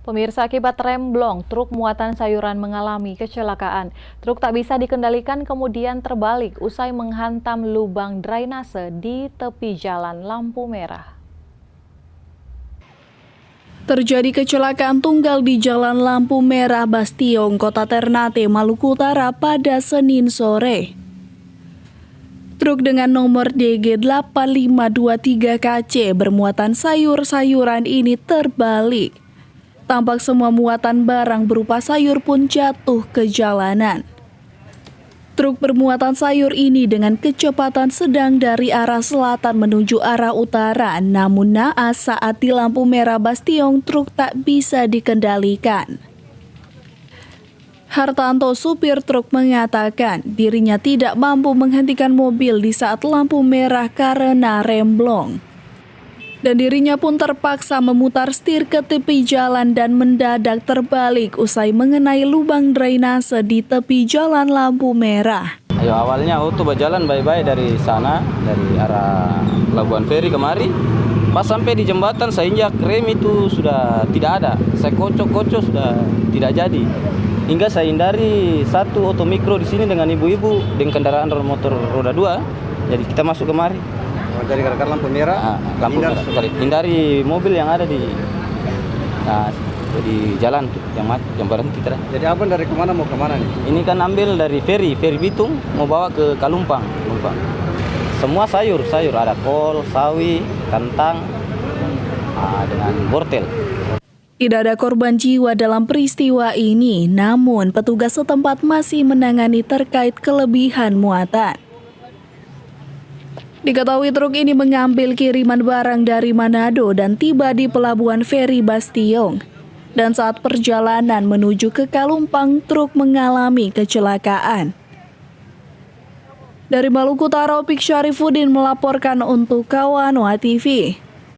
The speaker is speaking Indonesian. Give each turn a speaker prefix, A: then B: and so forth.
A: Pemirsa, akibat remblong, truk muatan sayuran mengalami kecelakaan. Truk tak bisa dikendalikan kemudian terbalik usai menghantam lubang drainase di tepi jalan lampu merah.
B: Terjadi kecelakaan tunggal di Jalan Lampu Merah Bastiong, Kota Ternate, Maluku Utara pada Senin sore. Truk dengan nomor DG 8523 KC bermuatan sayur-sayuran ini terbalik. Tampak semua muatan barang berupa sayur pun jatuh ke jalanan. Truk bermuatan sayur ini dengan kecepatan sedang dari arah selatan menuju arah utara, namun naas saat di lampu merah Bastiong truk tak bisa dikendalikan. Hartanto, supir truk, mengatakan dirinya tidak mampu menghentikan mobil di saat lampu merah karena remblong. Dan dirinya pun terpaksa memutar setir ke tepi jalan dan mendadak terbalik usai mengenai lubang drainase di tepi jalan lampu merah.
C: Awalnya auto berjalan baik-baik dari sana, dari arah Pelabuhan Feri kemari. Pas sampai di jembatan saya injak rem itu sudah tidak ada. Saya kocok-kocok sudah tidak jadi. Hingga saya hindari satu oto mikro di sini dengan ibu-ibu dengan kendaraan motor roda 2. Jadi kita masuk kemari.
D: Dari gara-gara lampu merah,
C: hindari mobil yang ada di jalan yang berhenti kita.
D: Jadi abang dari kemana mau kemana nih?
C: Ini kan ambil dari Feri Bitung mau bawa ke Kalumpang. Semua sayur ada kol, sawi, kentang, dengan wortel.
B: Tidak ada korban jiwa dalam peristiwa ini, namun petugas setempat masih menangani terkait kelebihan muatan. Diketahui truk ini mengambil kiriman barang dari Manado dan tiba di Pelabuhan Feri Bastiong. Dan saat perjalanan menuju ke Kalumpang, truk mengalami kecelakaan. Dari Maluku Utara, Opik Syarifuddin melaporkan untuk Kawanwa TV.